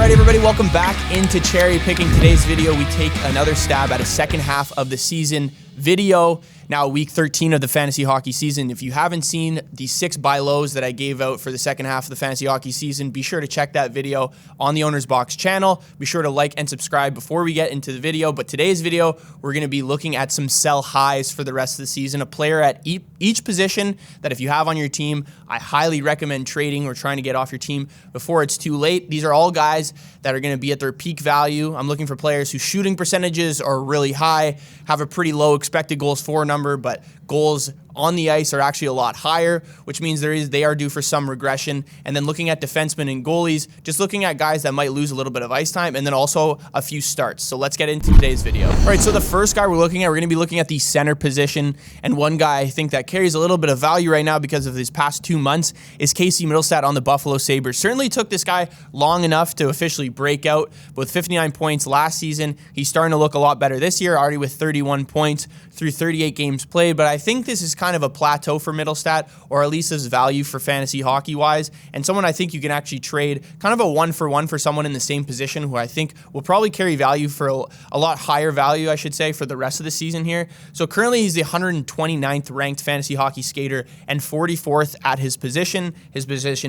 right, everybody, welcome back into Cherry Picking. Today's video, we take another stab at a second half of the season video. Now, week 13 of the fantasy hockey season. If you haven't seen the 6 buy lows that I gave out for the second half of the fantasy hockey season, be sure to check that video on the OwnersBox channel. Be sure to like and subscribe before we get into the video. But today's video, we're going to be looking at some sell highs for the rest of the season. A player at each position that if you have on your team, I highly recommend trading or trying to get off your team before it's too late. These are all guys that are going to be at their peak value. I'm looking for players whose shooting percentages are really high, have a pretty low expected goals for number, but goals on the ice are actually a lot higher, which means they are due for some regression. And then looking at defensemen and goalies, just looking at guys that might lose a little bit of ice time, and then also a few starts. So let's get into today's video. All right, so the first guy we're going to be looking at the center position, and one guy I think that carries a little bit of value right now because of his past 2 months is Casey Mittelstadt on the Buffalo Sabres. Certainly took this guy long enough to officially break out, but with 59 points last season, he's starting to look a lot better this year, already with 31 points through 38 games played. But I think this is kind of a plateau for Mittelstadt, or at least his value for fantasy hockey wise, and someone I think you can actually trade, kind of a 1-for-1 for someone in the same position who I think will probably carry value for a lot higher value, I should say, for the rest of the season here. So currently he's the 129th ranked fantasy hockey skater and 44th at his position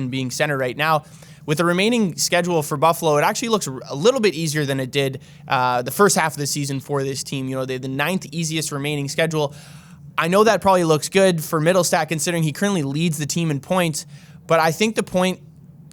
being center right now. With the remaining schedule for Buffalo, it actually looks a little bit easier than it did the first half of the season for this team. You know, they have the 9th easiest remaining schedule. I know that probably looks good for Mittelstadt considering he currently leads the team in points, but I think the point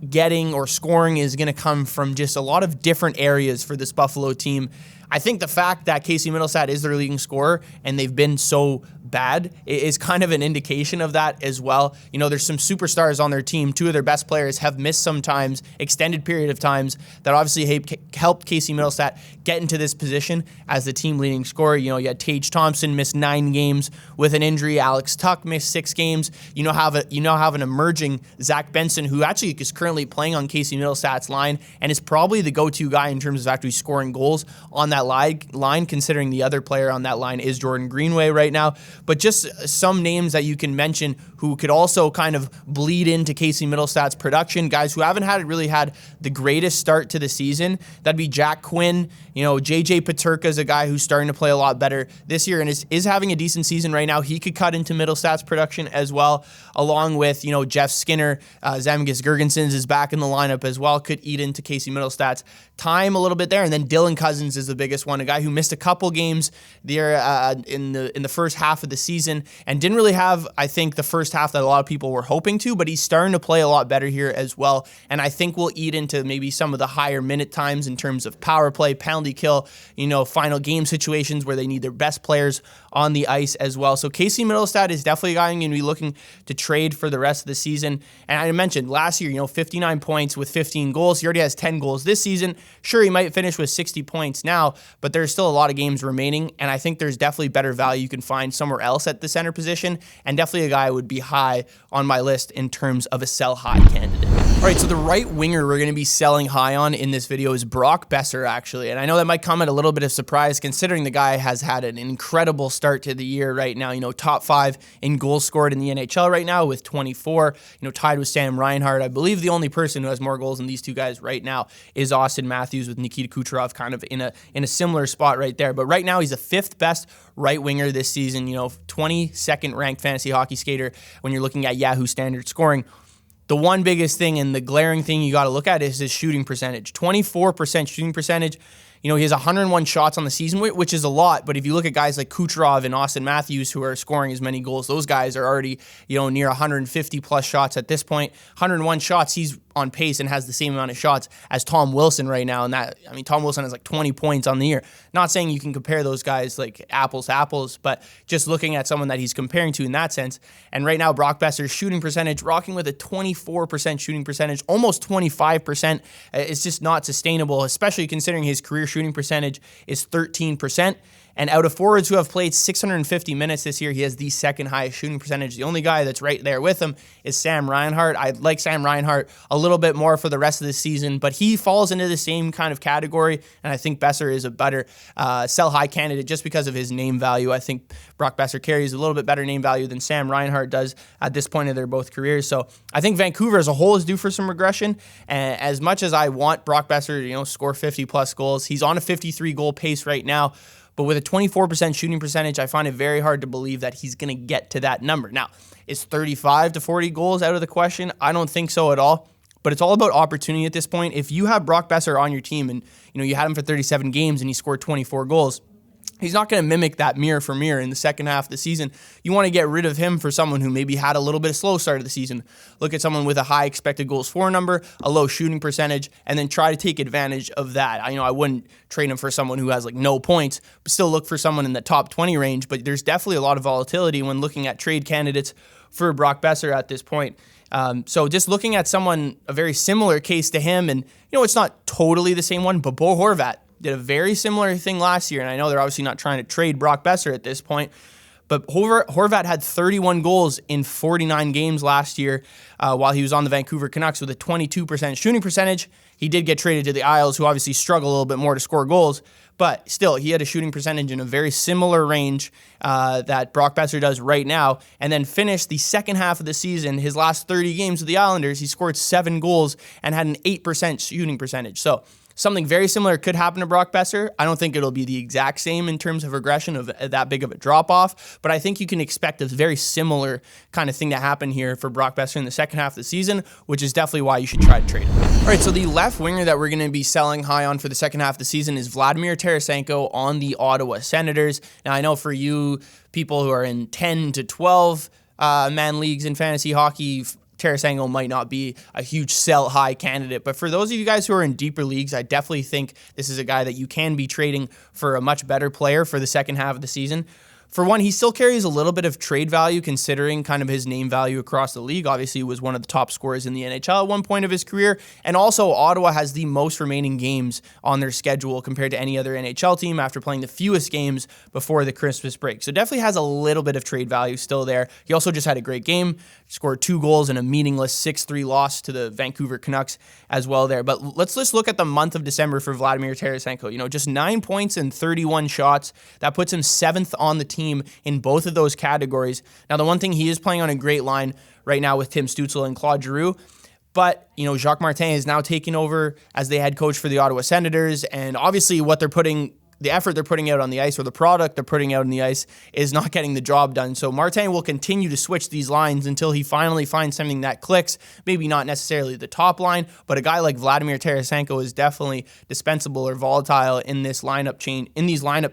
getting or scoring is going to come from just a lot of different areas for this Buffalo team. I think the fact that Casey Mittelstadt is their leading scorer and they've been so bad is kind of an indication of that as well. You know, there's some superstars on their team. 2 of their best players have missed sometimes, extended period of times, that obviously helped Casey Mittelstadt get into this position as the team leading scorer. You know, you had Tage Thompson miss 9 games with an injury. Alex Tuch missed 6 games. You now have an emerging Zach Benson who actually is currently playing on Casey Mittelstadt's line and is probably the go-to guy in terms of actually scoring goals on that line, considering the other player on that line is Jordan Greenway right now. But just some names that you can mention who could also kind of bleed into Casey Mittelstadt's production, guys who haven't really had the greatest start to the season. That'd be Jack Quinn. You know, JJ Peterka is a guy who's starting to play a lot better this year and is having a decent season right now. He could cut into Mittelstadt's production as well, along with, you know, Jeff Skinner. Zemgus Girgensons is back in the lineup as well, could eat into Casey Mittelstadt's time a little bit there. And then Dylan Cousins is the biggest one, a guy who missed a couple games there in the first half of the season and didn't really have, I think, the first half that a lot of people were hoping to, but he's starting to play a lot better here as well. And I think we'll eat into maybe some of the higher minute times in terms of power play, penalty kill, you know, final game situations where they need their best players on the ice as well. So Casey Mittelstadt is definitely a guy I'm going to be looking to trade for the rest of the season. And I mentioned last year, you know, 59 points with 15 goals. He already has 10 goals this season. Sure, he might finish with 60 points now, but there's still a lot of games remaining. And I think there's definitely better value you can find somewhere else at the center position. And definitely a guy would be high on my list in terms of a sell high candidate. All right, so the right winger we're going to be selling high on in this video is Brock Boeser, actually. And I know that might come at a little bit of surprise considering the guy has had an incredible start to the year right now. You know, top 5 in goals scored in the NHL right now with 24, you know, tied with Sam Reinhart. I believe the only person who has more goals than these two guys right now is Austin Matthews, with Nikita Kucherov kind of in a similar spot right there. But right now he's the 5th best right winger this season, you know, 22nd ranked fantasy hockey skater when you're looking at Yahoo standard scoring. The one biggest thing and the glaring thing you got to look at is his shooting percentage. 24% shooting percentage. You know, he has 101 shots on the season, which is a lot. But if you look at guys like Kucherov and Austin Matthews, who are scoring as many goals, those guys are already, you know, near 150 plus shots at this point. 101 shots, he's on pace and has the same amount of shots as Tom Wilson right now. And that, I mean, Tom Wilson has like 20 points on the year. Not saying you can compare those guys like apples to apples, but just looking at someone that he's comparing to in that sense. And right now, Brock Boeser's shooting percentage, rocking with a 24% shooting percentage, almost 25%. It's just not sustainable, especially considering his career shooting percentage is 13%. And out of forwards who have played 650 minutes this year, he has the second highest shooting percentage. The only guy that's right there with him is Sam Reinhart. I like Sam Reinhart a little little bit more for the rest of the season, but he falls into the same kind of category, and I think Boeser is a better sell-high candidate just because of his name value. I think Brock Boeser carries a little bit better name value than Sam Reinhart does at this point of their both careers. So I think Vancouver as a whole is due for some regression, and as much as I want Brock Boeser to score 50-plus goals, he's on a 53-goal pace right now. But with a 24% shooting percentage, I find it very hard to believe that he's going to get to that number. Now, is 35 to 40 goals out of the question? I don't think so at all. But it's all about opportunity at this point. If you have Brock Boeser on your team and you had him for 37 games and he scored 24 goals, he's not going to mimic that mirror for mirror in the second half of the season. You want to get rid of him for someone who maybe had a little bit of slow start of the season. Look at someone with a high expected goals for number, a low shooting percentage, and then try to take advantage of that. I wouldn't trade him for someone who has no points, but still look for someone in the top 20 range. But there's definitely a lot of volatility when looking at trade candidates for Brock Boeser at this point. So just looking at someone, a very similar case to him, and it's not totally the same one, but Bo Horvat did a very similar thing last year, and I know they're obviously not trying to trade Brock Boeser at this point, but Horvat had 31 goals in 49 games last year while he was on the Vancouver Canucks with a 22% shooting percentage. He did get traded to the Isles, who obviously struggle a little bit more to score goals, but still, he had a shooting percentage in a very similar range that Brock Boeser does right now, and then finished the second half of the season, his last 30 games with the Islanders, he scored 7 goals and had an 8% shooting percentage. So something very similar could happen to Brock Boeser. I don't think it'll be the exact same in terms of regression of that big of a drop-off, but I think you can expect a very similar kind of thing to happen here for Brock Boeser in the second half of the season, which is definitely why you should try to trade him. All right, so the left winger that we're going to be selling high on for the second half of the season is Vladimir Tarasenko on the Ottawa Senators. Now, I know for you people who are in 10 to 12 man leagues in fantasy hockey, Tarasenko might not be a huge sell-high candidate, but for those of you guys who are in deeper leagues, I definitely think this is a guy that you can be trading for a much better player for the second half of the season. For one, he still carries a little bit of trade value considering kind of his name value across the league. Obviously, he was one of the top scorers in the NHL at one point of his career. And also, Ottawa has the most remaining games on their schedule compared to any other NHL team after playing the fewest games before the Christmas break. So definitely has a little bit of trade value still there. He also just had a great game, scored 2 goals in a meaningless 6-3 loss to the Vancouver Canucks as well there. But let's just look at the month of December for Vladimir Tarasenko. Just 9 points and 31 shots. That puts him 7th on the team in both of those categories. Now, the one thing, he is playing on a great line right now with Tim Stützle and Claude Giroux, but, Jacques Martin is now taking over as the head coach for the Ottawa Senators, and obviously the effort they're putting out on the ice, or the product they're putting out on the ice, is not getting the job done. So Martin will continue to switch these lines until he finally finds something that clicks. Maybe not necessarily the top line, but a guy like Vladimir Tarasenko is definitely dispensable or volatile in these lineup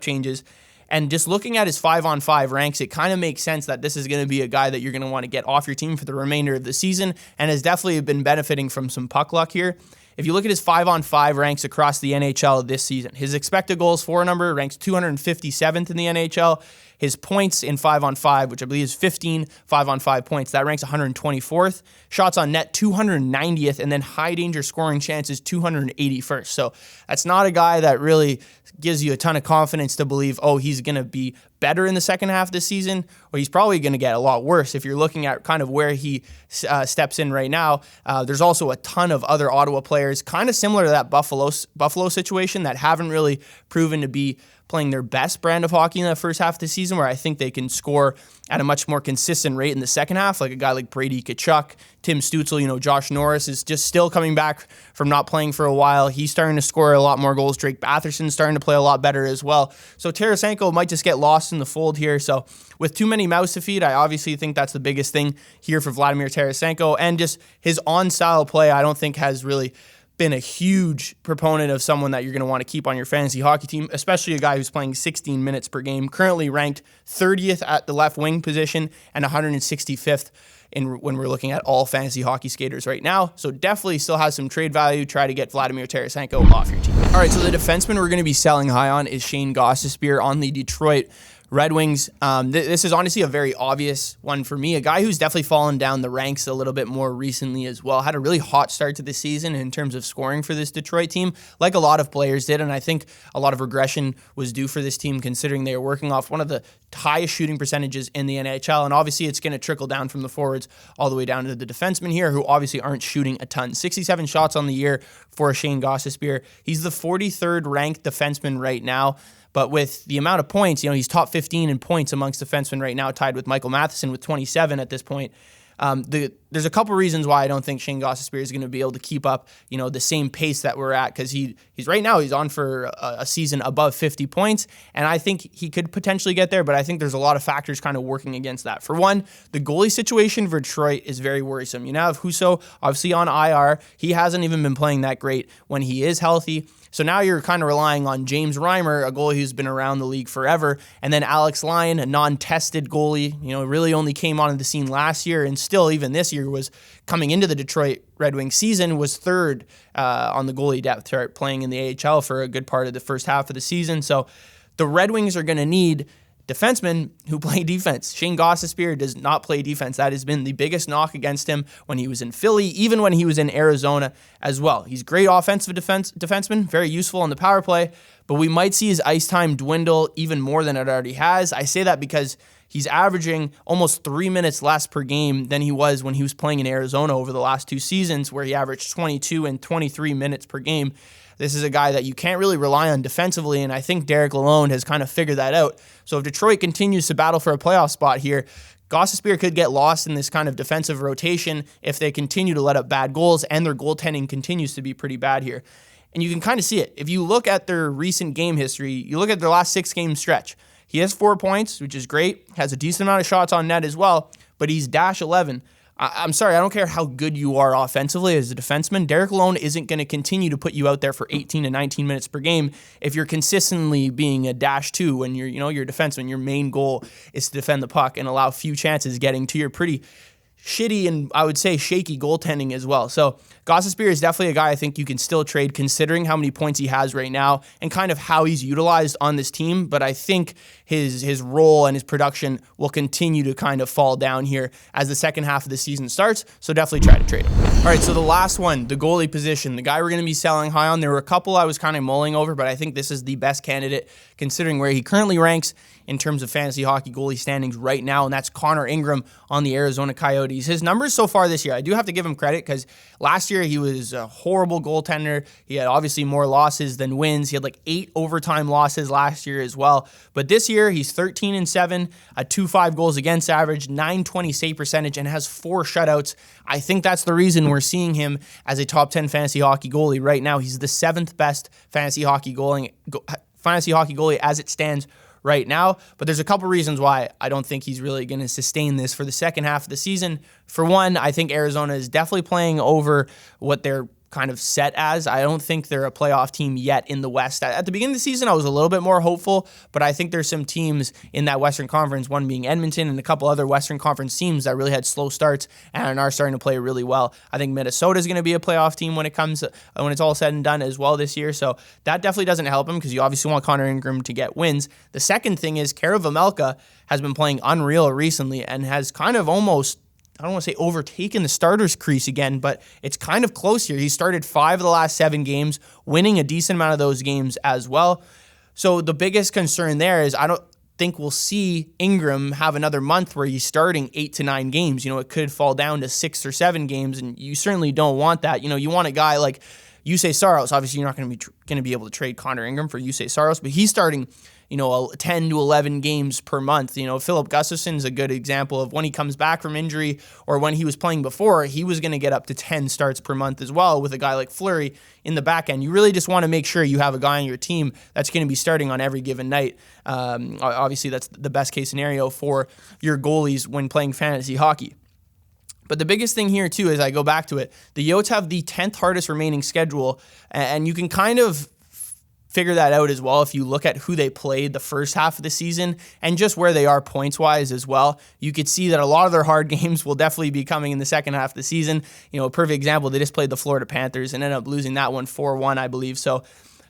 changes. And just looking at his 5-on-5 ranks, it kind of makes sense that this is going to be a guy that you're going to want to get off your team for the remainder of the season, and has definitely been benefiting from some puck luck here. If you look at his 5-on-5 ranks across the NHL this season, his expected goals for number ranks 257th in the NHL. His points in 5-on-5, which I believe is 15 5-on-5 points, that ranks 124th. Shots on net, 290th, and then high danger scoring chances, 281st. So that's not a guy that really gives you a ton of confidence to believe, he's going to be better in the second half of the season, or he's probably going to get a lot worse. If you're looking at kind of where he steps in right now, there's also a ton of other Ottawa players, kind of similar to that Buffalo situation, that haven't really proven to be playing their best brand of hockey in the first half of the season, where I think they can score at a much more consistent rate in the second half, like a guy like Brady Tkachuk, Tim Stützle, Josh Norris is just still coming back from not playing for a while. He's starting to score a lot more goals. Drake Batherson's starting to play a lot better as well. So Tarasenko might just get lost in the fold here. So with too many mouths to feed, I obviously think that's the biggest thing here for Vladimir Tarasenko. And just his on-style play, I don't think has really been a huge proponent of someone that you're going to want to keep on your fantasy hockey team, especially a guy who's playing 16 minutes per game, currently ranked 30th at the left wing position and 165th when we're looking at all fantasy hockey skaters right now. So definitely still has some trade value. Try to get Vladimir Tarasenko off your team. All right, so the defenseman we're going to be selling high on is Shayne Gostisbehere on the Detroit Red Wings, this is honestly a very obvious one for me. A guy who's definitely fallen down the ranks a little bit more recently as well. Had a really hot start to the season in terms of scoring for this Detroit team, like a lot of players did. And I think a lot of regression was due for this team considering they were working off one of the highest shooting percentages in the NHL. And obviously it's going to trickle down from the forwards all the way down to the defensemen here, who obviously aren't shooting a ton. 67 shots on the year for Shayne Gostisbehere. He's the 43rd ranked defenseman right now. But with the amount of points, he's top 15 in points amongst defensemen right now, tied with Michael Matheson with 27 at this point. There's a couple reasons why I don't think Shayne Gostisbehere is going to be able to keep up, the same pace that we're at, because he's right now he's on for a season above 50 points, and I think he could potentially get there, but I think there's a lot of factors kind of working against that. For one, the goalie situation for Detroit is very worrisome. You now have Husso obviously on IR. He hasn't even been playing that great when he is healthy. So now you're kind of relying on James Reimer, a goalie who's been around the league forever, and then Alex Lyon, a non-tested goalie, really only came onto the scene last year, and still even this year was coming into the Detroit Red Wings season, was third on the goalie depth chart, playing in the AHL for a good part of the first half of the season. So the Red Wings are going to need defensemen who play defense. Shayne Gostisbehere does not play defense. That has been the biggest knock against him when he was in Philly, even when he was in Arizona as well. He's great offensive defenseman, very useful on the power play, but we might see his ice time dwindle even more than it already has. I say that because he's averaging almost 3 minutes less per game than he was when he was playing in Arizona over the last 2 seasons, where he averaged 22 and 23 minutes per game. This is a guy that you can't really rely on defensively, and I think Derek Lalonde has kind of figured that out. So if Detroit continues to battle for a playoff spot here, Gostisbehere could get lost in this kind of defensive rotation if they continue to let up bad goals, and their goaltending continues to be pretty bad here. And you can kind of see it. If you look at their recent game history, you look at their last 6-game stretch, he has 4 points, which is great, has a decent amount of shots on net as well, but he's -11. I'm sorry, I don't care how good you are offensively as a defenseman. Derek Lalonde isn't going to continue to put you out there for 18 to 19 minutes per game if you're consistently being a -2 when you're a defenseman. Your main goal is to defend the puck and allow few chances getting to your pretty shitty and I would say shaky goaltending as well. So Gostisbehere is definitely a guy I think you can still trade considering how many points he has right now and kind of how he's utilized on this team. But I think his role and his production will continue to kind of fall down here as the second half of the season starts. So definitely try to trade him. All right, so the last one, the goalie position, the guy we're going to be selling high on. There were a couple I was kind of mulling over, but I think this is the best candidate considering where he currently ranks in terms of fantasy hockey goalie standings right now, and that's Connor Ingram on the Arizona Coyotes. His numbers so far this year, I do have to give him credit because last year he was a horrible goaltender. He had obviously more losses than wins. He had like 8 overtime losses last year as well. But this year he's 13-7, a 2.5 goals against average, .920 save percentage, and has 4 shutouts. I think that's the reason we're seeing him as a top 10 fantasy hockey goalie right now. He's the 7th best fantasy hockey goalie as it stands right now, but there's a couple reasons why I don't think he's really going to sustain this for the second half of the season. For one, I think Arizona is definitely playing over what they're kind of set as. I don't think they're a playoff team yet in the West. At the beginning of the season, I was a little bit more hopeful, but I think there's some teams in that Western Conference, one being Edmonton and a couple other Western Conference teams that really had slow starts and are starting to play really well. I think Minnesota is going to be a playoff team when it's all said and done as well this year, so that definitely doesn't help him because you obviously want Connor Ingram to get wins. The second thing is Kara Vejmelka has been playing unreal recently and has kind of almost, I don't want to say overtaken the starters crease again, but it's kind of close here. He started 5 of the last 7 games, winning a decent amount of those games as well. So the biggest concern there is I don't think we'll see Ingram have another month where he's starting 8 to 9 games. It could fall down to 6 or 7 games, and you certainly don't want that. You want a guy like Jussi Saros. Obviously, you're not going to be able to trade Connor Ingram for Jussi Saros, but he's starting 10 to 11 games per month. Philip Gustafsson's a good example of when he comes back from injury or when he was playing before, he was going to get up to 10 starts per month as well with a guy like Fleury in the back end. You really just want to make sure you have a guy on your team that's going to be starting on every given night. Obviously, that's the best case scenario for your goalies when playing fantasy hockey. But the biggest thing here, too, as I go back to it, the Yotes have the 10th hardest remaining schedule, and you can kind of figure that out as well if you look at who they played the first half of the season and just where they are points-wise as well. You could see that a lot of their hard games will definitely be coming in the second half of the season. A perfect example, they just played the Florida Panthers and ended up losing that one 4-1, I believe. So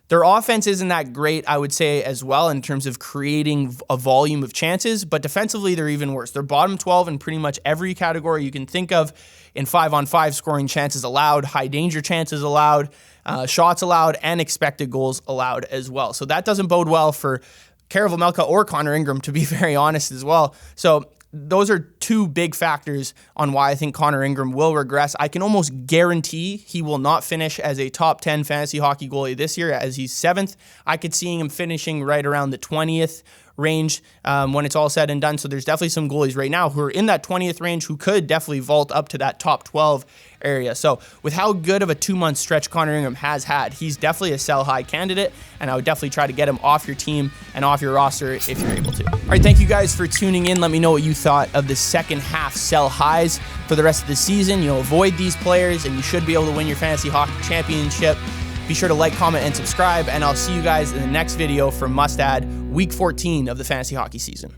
Their offense isn't that great, I would say, as well, in terms of creating a volume of chances, but defensively, they're even worse. They're bottom 12 in pretty much every category you can think of in 5-on-5 scoring chances allowed, high danger chances allowed, shots allowed, and expected goals allowed as well. So that doesn't bode well for Karel Vejmelka or Connor Ingram, to be very honest as well. So those are two big factors on why I think Connor Ingram will regress. I can almost guarantee he will not finish as a top 10 fantasy hockey goalie this year, as he's 7th. I could see him finishing right around the 20th range when it's all said and done. So there's definitely some goalies right now who are in that 20th range who could definitely vault up to that top 12 area. So with how good of a 2-month stretch Connor Ingram has had, he's definitely a sell high candidate, and I would definitely try to get him off your team and off your roster if you're able to. All right, thank you guys for tuning in. Let me know what you thought of the second half sell highs for the rest of the season. Avoid these players, and you should be able to win your fantasy hockey championship. Be sure to like, comment, and subscribe, and I'll see you guys in the next video for Must Add Week 14 of the fantasy hockey season.